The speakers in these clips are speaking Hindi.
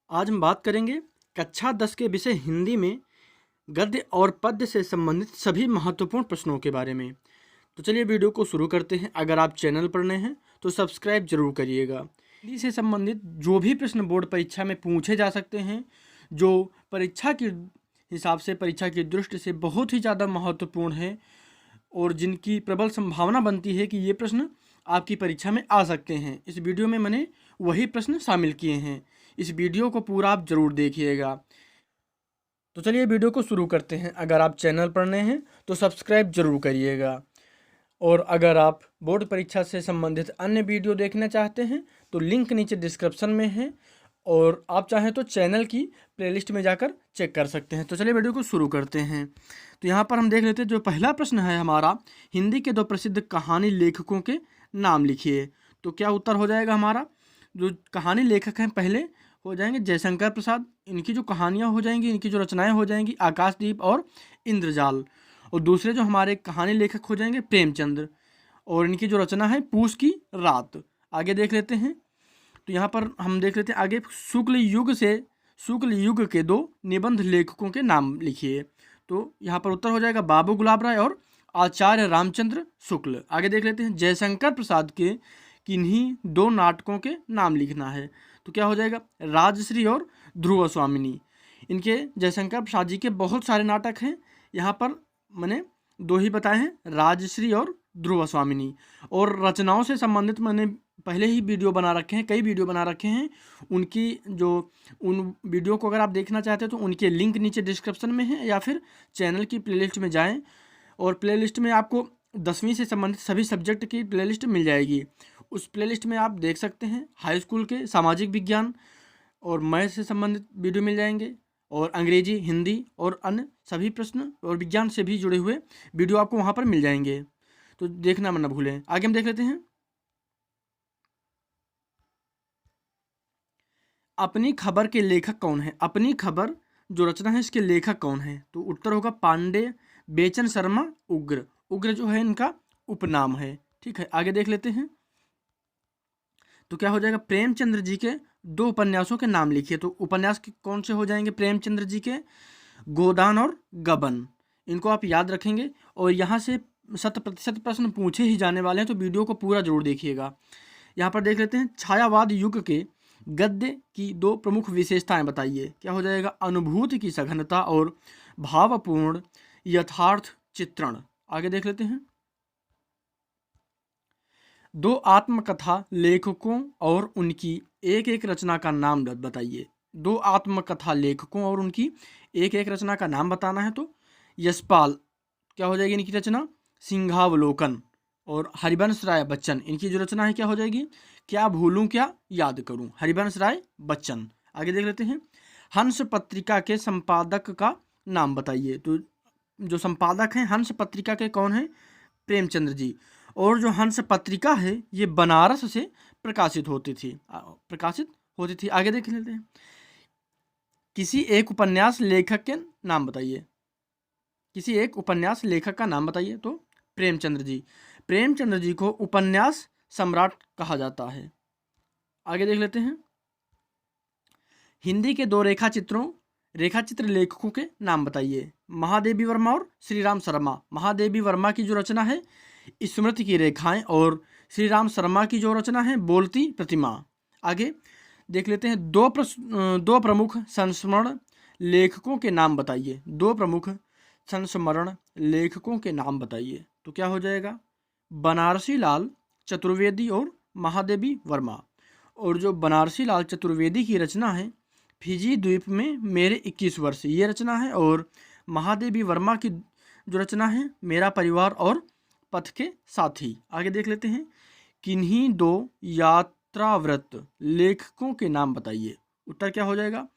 आज हम बात करेंगे कक्षा 10 के विषय हिंदी में गद्य और पद्य से संबंधित सभी महत्वपूर्ण प्रश्नों के बारे में। तो चलिए वीडियो को शुरू करते हैं। अगर आप चैनल पर नए हैं तो सब्सक्राइब जरूर करिएगा। हिंदी से संबंधित जो भी प्रश्न बोर्ड परीक्षा में पूछे जा सकते हैं, जो परीक्षा के हिसाब से, परीक्षा की दृष्टि से बहुत ही ज़्यादा महत्वपूर्ण है और जिनकी प्रबल संभावना बनती है कि ये प्रश्न आपकी परीक्षा में आ सकते हैं, इस वीडियो में मैंने वही प्रश्न शामिल किए हैं। इस वीडियो को पूरा आप जरूर देखिएगा। तो चलिए वीडियो को शुरू करते हैं। अगर आप चैनल पर नए हैं तो सब्सक्राइब जरूर करिएगा और अगर आप बोर्ड परीक्षा से संबंधित अन्य वीडियो देखना चाहते हैं तो लिंक नीचे डिस्क्रिप्शन में है और आप चाहें तो चैनल की प्लेलिस्ट में जाकर चेक कर सकते हैं। तो चलिए वीडियो को शुरू करते हैं। तो यहाँ पर हम देख लेते हैं, जो पहला प्रश्न है हमारा, हिंदी के 2 प्रसिद्ध कहानी लेखकों के नाम लिखिए। तो क्या उत्तर हो जाएगा हमारा? जो कहानी लेखक हैं पहले हो जाएंगे जयशंकर प्रसाद, इनकी जो कहानियाँ हो जाएंगी, इनकी जो रचनाएं हो जाएंगी आकाशदीप और इंद्रजाल। और दूसरे जो हमारे कहानी लेखक हो जाएंगे प्रेमचंद्र और इनकी जो रचना है पूस की रात। आगे देख लेते हैं। तो यहाँ पर हम देख लेते हैं आगे, शुक्ल युग के 2 निबंध लेखकों के नाम लिखिए। तो यहाँ पर उत्तर हो जाएगा बाबू गुलाब राय और आचार्य रामचंद्र शुक्ल। आगे देख लेते हैं, जयशंकर प्रसाद के किन्हीं 2 नाटकों के नाम लिखना है। तो क्या हो जाएगा? राजश्री और ध्रुव स्वामिनी। इनके जयशंकर प्रसाद जी के बहुत सारे नाटक हैं, यहाँ पर मैंने 2 ही बताए हैं, राजश्री और ध्रुव स्वामिनी। और रचनाओं से संबंधित मैंने पहले ही वीडियो बना रखे हैं, कई वीडियो बना रखे हैं। उन वीडियो को अगर आप देखना चाहते हैं तो उनके लिंक नीचे डिस्क्रिप्शन में है या फिर चैनल की प्लेलिस्ट में जाएं और प्लेलिस्ट में आपको 10वीं से संबंधित सभी सब्जेक्ट की प्लेलिस्ट मिल जाएगी। उस प्लेलिस्ट में आप देख सकते हैं हाई स्कूल के सामाजिक विज्ञान और मैथ से संबंधित वीडियो मिल जाएंगे और अंग्रेजी, हिंदी और अन्य सभी प्रश्न और विज्ञान से भी जुड़े हुए वीडियो आपको वहाँ पर मिल जाएंगे। तो देखना मत ना भूलें। आगे हम देख लेते हैं, अपनी खबर के लेखक कौन है? अपनी खबर जो रचना है इसके लेखक कौन है? तो उत्तर होगा पांडे बेचन शर्मा उग्र। उग्र जो है इनका उपनाम है। ठीक है, आगे देख लेते हैं। तो क्या हो जाएगा? प्रेमचंद्र जी के 2 उपन्यासों के नाम लिखिए। तो उपन्यास के कौन से हो जाएंगे प्रेमचंद्र जी के? गोदान और गबन। इनको आप याद रखेंगे और यहाँ से 100% प्रश्न पूछे ही जाने वाले हैं, तो वीडियो को पूरा जरूर देखिएगा। यहाँ पर देख लेते हैं, छायावाद युग के गद्य की 2 प्रमुख विशेषताएं बताइए। क्या हो जाएगा? अनुभूति की सघनता और भावपूर्ण यथार्थ चित्रण। आगे देख लेते हैं, 2 आत्मकथा लेखकों और उनकी एक एक रचना का नाम बताइए। 2 आत्मकथा लेखकों और उनकी एक एक रचना का नाम बताना है। तो यशपाल, क्या हो जाएगी इनकी रचना? सिंहावलोकन। और हरिवंश राय बच्चन, इनकी जो रचना है क्या हो जाएगी? क्या भूलूं क्या याद करूं। हरिवंश राय बच्चन। आगे देख लेते हैं, हंस पत्रिका के संपादक का नाम बताइए। तो जो संपादक हैं हंस पत्रिका के कौन है? प्रेमचंद्र जी। और जो हंस पत्रिका है ये बनारस से प्रकाशित होती थी। आगे देख लेते हैं, किसी एक उपन्यास लेखक के नाम बताइए। किसी एक उपन्यास लेखक का नाम बताइए। तो प्रेमचंद्र जी। प्रेमचंद्र जी को उपन्यास सम्राट कहा जाता है। आगे देख लेते हैं, हिंदी के 2 रेखाचित्र लेखकों के नाम बताइए। महादेवी वर्मा और श्री राम शर्मा। महादेवी वर्मा की जो रचना है स्मृति की रेखाएं और श्री राम शर्मा की जो रचना है बोलती प्रतिमा। आगे देख लेते हैं, 2 प्रमुख संस्मरण लेखकों के नाम बताइए। 2 प्रमुख संस्मरण लेखकों के नाम बताइए। तो क्या हो जाएगा? बनारसी लाल चतुर्वेदी और महादेवी वर्मा। और जो बनारसी लाल चतुर्वेदी की रचना है फिजी द्वीप में मेरे 21 वर्ष, ये रचना है। और महादेवी वर्मा की जो रचना है मेरा परिवार और पथ के साथी। आगे देख लेते हैं, किन्हीं 2 यात्राव्रत लेखकों के नाम बताइए। उत्तर क्या हो जाएगा?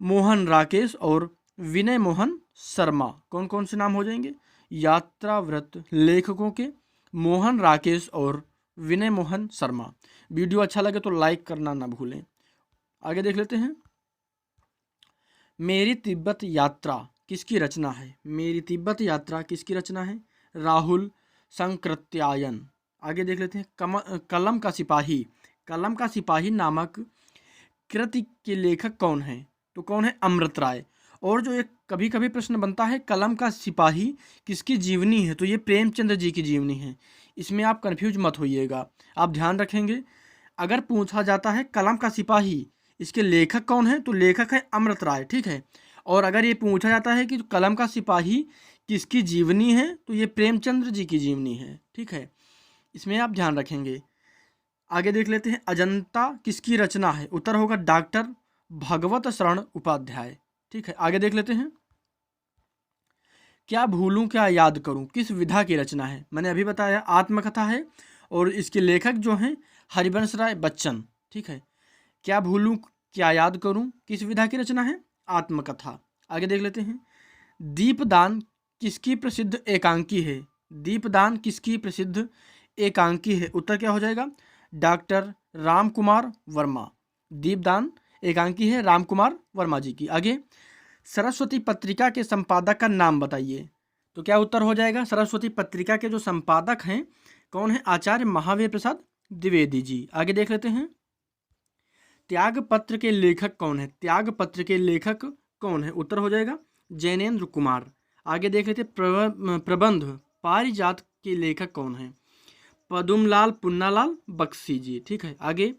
मोहन राकेश और विनय मोहन शर्मा। कौन कौन से नाम हो जाएंगे? यात्राव्रत लेखकों के मोहन राकेश और विनय मोहन शर्मा। वीडियो अच्छा लगे तो लाइक करना ना भूलें। आगे देख लेते हैं, मेरी तिब्बत यात्रा किसकी रचना है? मेरी तिब्बत यात्रा किसकी रचना है? राहुल संकृत्यायन। आगे देख लेते हैं, कलम का सिपाही नामक कृति के लेखक कौन है? तो कौन है? अमृत राय। और जो एक कभी कभी प्रश्न बनता है, कलम का सिपाही किसकी जीवनी है? तो ये प्रेमचंद्र जी की जीवनी है। इसमें आप कंफ्यूज मत होइएगा, आप ध्यान रखेंगे। अगर पूछा जाता है कलम का सिपाही, इसके लेखक कौन है? तो लेखक है अमृत राय, ठीक है। और अगर ये पूछा जाता है कि कलम का सिपाही किसकी जीवनी है, तो ये प्रेमचंद्र जी की जीवनी है, ठीक है। इसमें आप ध्यान रखेंगे। आगे देख लेते हैं, अजंता किसकी रचना है? उत्तर होगा डॉक्टर भगवत शरण उपाध्याय, ठीक है। आगे देख लेते हैं, क्या भूलूं क्या याद करूं किस विधा की रचना है? मैंने अभी बताया आत्मकथा है, और इसके लेखक जो हैं हरिवंश राय बच्चन, ठीक है। क्या भूलूं क्या याद करूं किस विधा की रचना है? आत्मकथा। आगे देख लेते हैं, दीपदान किसकी प्रसिद्ध एकांकी है? दीपदान किसकी प्रसिद्ध एकांकी है? उत्तर क्या हो जाएगा? डॉक्टर राम कुमार वर्मा। दीपदान एकांकी है राम कुमार वर्मा जी की। आगे, सरस्वती पत्रिका के संपादक का नाम बताइए। तो क्या उत्तर हो जाएगा? सरस्वती पत्रिका के जो संपादक हैं कौन है? आचार्य महावीर प्रसाद द्विवेदी जी। आगे देख लेते हैं, त्याग पत्र के लेखक कौन है? त्याग पत्र के लेखक कौन है? उत्तर हो जाएगा जैनेन्द्र कुमार। आगे देख लेते हैं, प्रबंध पारिजात के लेखक कौन है? पदुमलाल पुन्नालाल बख्शी जी, ठीक है। आगे,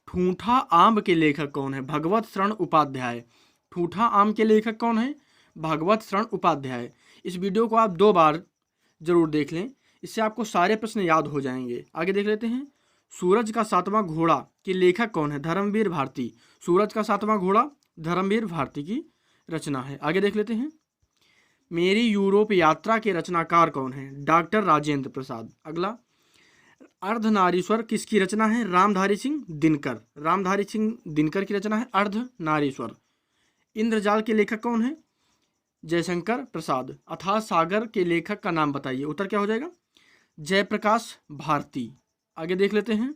ठूठा आम के लेखक कौन है? भगवत शरण उपाध्याय। ठूठा आम के लेखक कौन है? भगवत शरण उपाध्याय। इस वीडियो को आप 2 बार जरूर देख लें, इससे आपको सारे प्रश्न याद हो जाएंगे। आगे देख लेते हैं, सूरज का 7वां घोड़ा के लेखक कौन है? धर्मवीर भारती। सूरज का 7वां घोड़ा धर्मवीर भारती की रचना है। आगे देख लेते हैं, मेरी यूरोप यात्रा के रचनाकार कौन है? डॉक्टर राजेंद्र प्रसाद। अगला, अर्धनारीश्वर किसकी रचना है? रामधारी सिंह दिनकर। रामधारी सिंह दिनकर की रचना है अर्धनारीश्वर। इंद्रजाल के लेखक कौन है? जयशंकर प्रसाद। अथाह सागर के लेखक का नाम बताइए। उत्तर क्या हो जाएगा? जयप्रकाश भारती। आगे देख लेते हैं,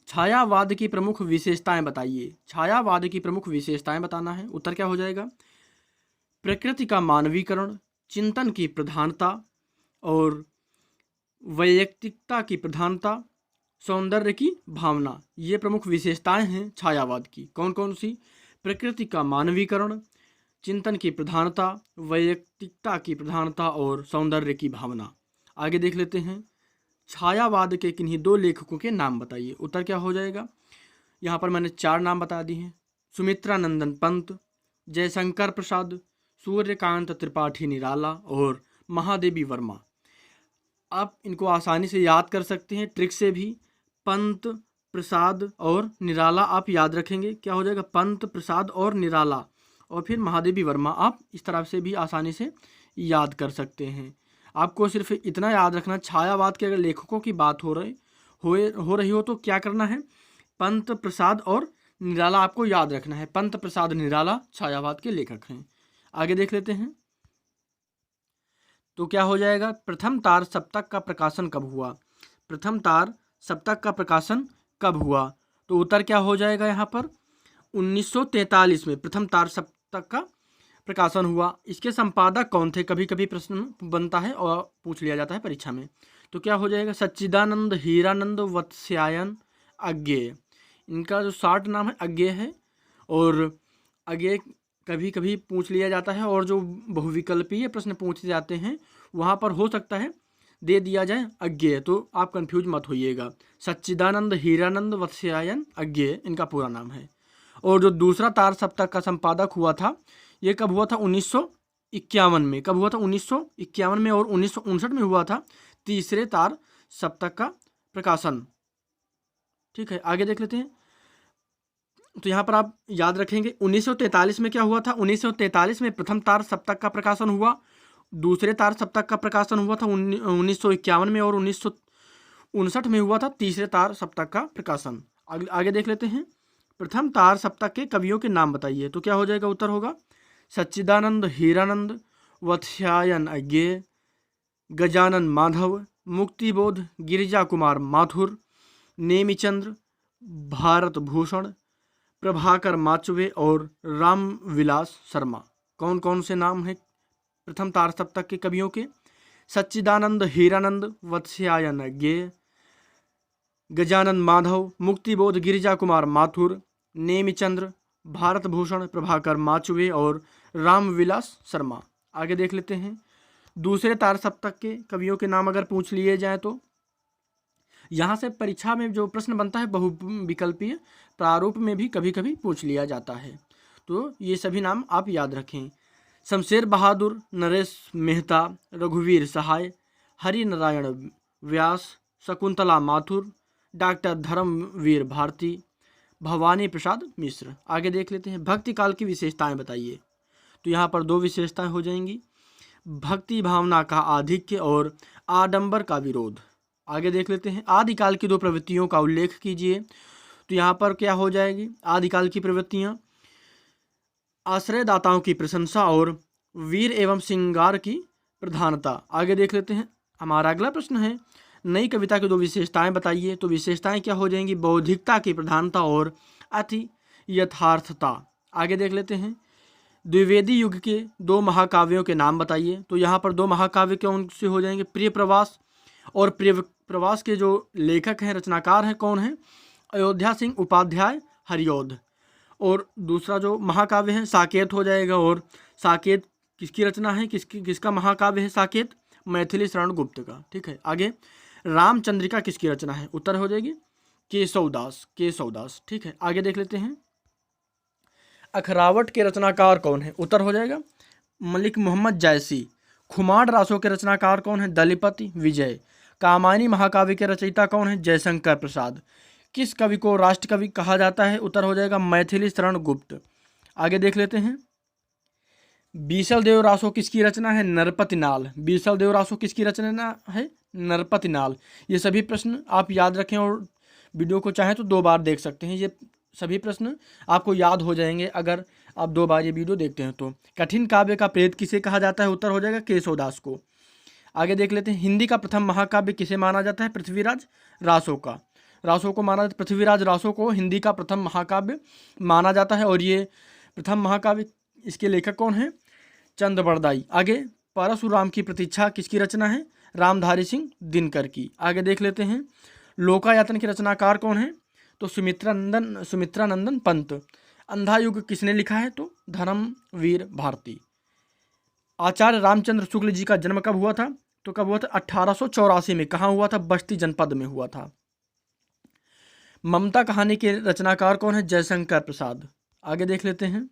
छायावाद की प्रमुख विशेषताएं बताइए। छायावाद की प्रमुख विशेषताएं बताना है। उत्तर क्या हो जाएगा? प्रकृति का मानवीकरण, चिंतन की प्रधानता और वैयक्तिकता की प्रधानता, सौंदर्य की भावना, ये प्रमुख विशेषताएं हैं छायावाद की। कौन कौन सी? प्रकृति का मानवीकरण, चिंतन की प्रधानता, वैयक्तिकता की प्रधानता और सौंदर्य की भावना। आगे देख लेते हैं, छायावाद के किन्हीं 2 लेखकों के नाम बताइए। उत्तर क्या हो जाएगा? यहाँ पर मैंने 4 नाम बता दिए हैं, सुमित्रा नंदन पंत, जयशंकर प्रसाद, सूर्यकांत त्रिपाठी निराला और महादेवी वर्मा। आप इनको आसानी से याद कर सकते हैं ट्रिक से भी। पंत, प्रसाद और निराला आप याद रखेंगे। क्या हो जाएगा? पंत, प्रसाद और निराला, और फिर महादेवी वर्मा आप इस तरह से भी आसानी से याद कर सकते हैं। आपको सिर्फ इतना याद रखना, छायावाद के अगर लेखकों की बात हो रही हो तो क्या करना है? पंत, प्रसाद और निराला आपको याद रखना है। पंत, प्रसाद, निराला छायावाद के लेखक हैं। आगे देख लेते हैं, तो क्या हो जाएगा? प्रथम तार सप्तक का प्रकाशन कब हुआ? प्रथम तार सप्तक का प्रकाशन कब हुआ? तो उत्तर क्या हो जाएगा? यहाँ पर 1943 में प्रथम तार सप्तक का प्रकाशन हुआ। इसके संपादक कौन थे? कभी कभी प्रश्न बनता है और पूछ लिया जाता है परीक्षा में। तो क्या हो जाएगा? सच्चिदानंद हीरानंद वत्स्यायन अज्ञेय। इनका जो शॉर्ट नाम है अज्ञेय है, और अज्ञेय कभी कभी पूछ लिया जाता है, और जो बहुविकल्पीय प्रश्न पूछे जाते हैं वहाँ पर हो सकता है दे दिया जाए अज्ञेय। तो आप कंफ्यूज मत होइएगा। सच्चिदानंद हीरानंद वत्स्यायन अज्ञेय इनका पूरा नाम है। और जो दूसरा तार सप्तक का संपादक हुआ था, ये कब हुआ था? 1951 में। कब हुआ था? 1951 में। और 1959 में हुआ था तीसरे तार सप्तक का प्रकाशन, ठीक है। आगे देख लेते हैं, तो यहाँ पर आप याद रखेंगे 1943 में क्या हुआ था? 1943 में प्रथम तार सप्तक का प्रकाशन हुआ। दूसरे तार सप्तक का प्रकाशन हुआ था 1951 में, और 1959 में हुआ था तीसरे तार सप्तक का प्रकाशन। आगे देख लेते हैं, प्रथम तार सप्तक के कवियों के नाम बताइए। तो क्या हो जाएगा? उत्तर होगा सच्चिदानंद हीरानंद वत्स्यायन अज्ञेय, गजानन माधव, मुक्तिबोध गिरिजा कुमार माथुर, नेमिचंद्र भारत भूषण, प्रभाकर माचवे और रामविलास शर्मा। कौन कौन से नाम हैं प्रथम तार सप्तक के कवियों के? सच्चिदानंद हीरानंद वत्स्यायन अज्ञेय, गजानन माधव, मुक्तिबोध गिरिजा कुमार माथुर, नेमिचंद्र, भारत भूषण, प्रभाकर माचुवे और रामविलास शर्मा। आगे देख लेते हैं दूसरे तार सप्तक के कवियों के नाम अगर पूछ लिए जाएं तो यहाँ से परीक्षा में जो प्रश्न बनता है बहुविकल्पीय प्रारूप में भी कभी कभी पूछ लिया जाता है, तो ये सभी नाम आप याद रखें। शमशेर बहादुर, नरेश मेहता, रघुवीर सहाय, हरि नारायण व्यास, शकुंतला माथुर, डॉक्टर धर्मवीर भारती, भवानी प्रसाद मिश्र। आगे देख लेते हैं भक्ति काल की विशेषताएं बताइए। तो यहाँ पर दो विशेषताएं हो जाएंगी, भक्ति भावना का आधिक्य और आडंबर का विरोध। आगे देख लेते हैं आदिकाल की दो प्रवृत्तियों का उल्लेख कीजिए। तो यहाँ पर क्या हो जाएगी, आदिकाल की प्रवृत्तियाँ आश्रयदाताओं की प्रशंसा और वीर एवं श्रृंगार की प्रधानता। आगे देख लेते हैं हमारा अगला प्रश्न है नई कविता की दो विशेषताएं बताइए। तो विशेषताएं क्या हो जाएंगी, बौद्धिकता की प्रधानता और अति यथार्थता। आगे देख लेते हैं द्विवेदी युग के दो महाकाव्यों के नाम बताइए। तो यहाँ पर दो महाकाव्य कौन से हो जाएंगे, प्रिय प्रवास और प्रिय प्रवास के जो लेखक हैं रचनाकार हैं कौन हैं, अयोध्या सिंह उपाध्याय हरिऔध। और दूसरा जो महाकाव्य है साकेत हो जाएगा, और साकेत किसकी रचना है, किसका महाकाव्य है साकेत, मैथिली शरण गुप्त का। ठीक है, आगे रामचंद्रिका किसकी रचना है, उत्तर हो जाएगी केशवदास। ठीक है, आगे देख लेते हैं अखरावट के रचनाकार कौन है, उत्तर हो जाएगा मलिक मोहम्मद जायसी। खुमार रासों के रचनाकार कौन है, दलीपति विजय। कामायनी महाकाव्य के रचयिता कौन है, जयशंकर प्रसाद। किस कवि को राष्ट्र कवि कहा जाता है, उत्तर हो जाएगा मैथिली शरण गुप्त। आगे देख लेते हैं बीसल देव रासो किसकी रचना है, नरपति नाल। बीसल देव रासो किसकी रचना है, नरपति नाल। ये सभी प्रश्न आप याद रखें और वीडियो को चाहें तो दो बार देख सकते हैं, ये सभी प्रश्न आपको याद हो जाएंगे अगर आप दो बार ये वीडियो देखते हैं तो। कठिन काव्य का प्रेत किसे कहा जाता है, उत्तर हो जाएगा केशवदास को। आगे देख लेते हैं हिंदी का प्रथम महाकाव्य किसे माना जाता है, पृथ्वीराज रासो का। रासो को माना पृथ्वीराज रासो को हिंदी का प्रथम महाकाव्य माना जाता है, और ये प्रथम महाकाव्य इसके लेखक कौन है, चंद बरदाई। आगे परशुराम की प्रतीक्षा किसकी रचना है, रामधारी सिंह दिनकर की। आगे देख लेते हैं लोकायतन के रचनाकार कौन है, तो सुमित्रानंदन पंत। अंधा युग किसने लिखा है, तो धर्मवीर भारती। आचार्य रामचंद्र शुक्ल जी का जन्म कब हुआ था, तो कब हुआ था 1884 में। कहाँ हुआ था, बस्ती जनपद में हुआ था। ममता कहानी के रचनाकार कौन है, जयशंकर प्रसाद। आगे देख लेते हैं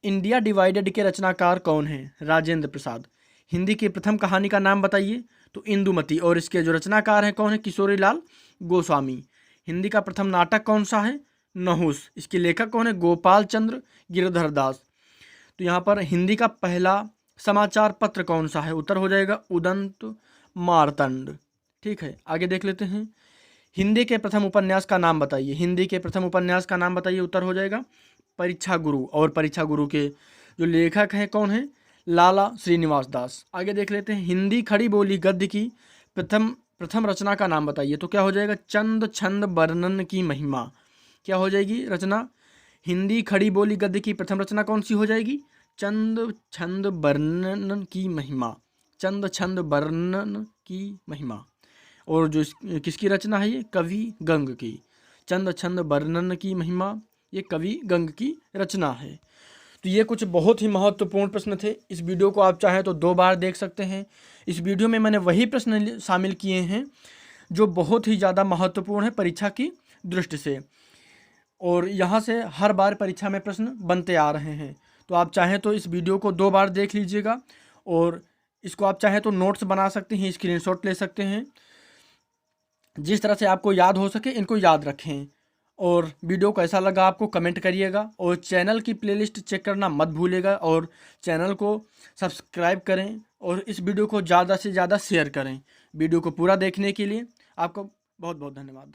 इंडिया डिवाइडेड के रचनाकार कौन है, राजेंद्र प्रसाद। हिंदी की प्रथम कहानी का नाम बताइए, तो इंदुमती, और इसके जो रचनाकार हैं कौन है, किशोरीलाल गोस्वामी। हिंदी का प्रथम नाटक कौन सा है, नहुस। इसके लेखक कौन है, गोपाल चंद्र गिरधर दास। तो यहाँ पर हिंदी का पहला समाचार पत्र कौन सा है, उत्तर हो जाएगा उदंत मार्तंड। ठीक है, आगे देख लेते हैं हिंदी के प्रथम उपन्यास का नाम बताइए। हिंदी के प्रथम उपन्यास का नाम बताइए, उत्तर हो जाएगा परीक्षा गुरु, और परीक्षा गुरु के जो लेखक हैं कौन है, लाला श्रीनिवास दास। आगे देख लेते हैं हिंदी खड़ी बोली गद्य की प्रथम रचना का नाम बताइए। तो क्या हो जाएगा, चंद छंद वर्णन की महिमा। क्या हो जाएगी रचना, हिंदी खड़ी बोली गद्य की प्रथम रचना कौन सी हो जाएगी, चंद छंद वर्णन की महिमा। चंद छंद वर्णन की महिमा। और जो किसकी रचना है, ये कवि गंग की। चंद छंद वर्णन की महिमा ये कवि गंग की रचना है। तो ये कुछ बहुत ही महत्वपूर्ण प्रश्न थे। इस वीडियो को आप चाहें तो दो बार देख सकते हैं। इस वीडियो में मैंने वही प्रश्न शामिल किए हैं जो बहुत ही ज़्यादा महत्वपूर्ण है परीक्षा की दृष्टि से, और यहाँ से हर बार परीक्षा में प्रश्न बनते आ रहे हैं। तो आप चाहें तो इस वीडियो को दो बार देख लीजिएगा, और इसको आप चाहें तो नोट्स बना सकते हैं, स्क्रीनशॉट ले सकते हैं। जिस तरह से आपको याद हो सके इनको याद रखें। और वीडियो कैसा लगा आपको कमेंट करिएगा, और चैनल की प्लेलिस्ट चेक करना मत भूलिएगा, और चैनल को सब्सक्राइब करें, और इस वीडियो को ज़्यादा से ज़्यादा शेयर करें। वीडियो को पूरा देखने के लिए आपको बहुत बहुत धन्यवाद।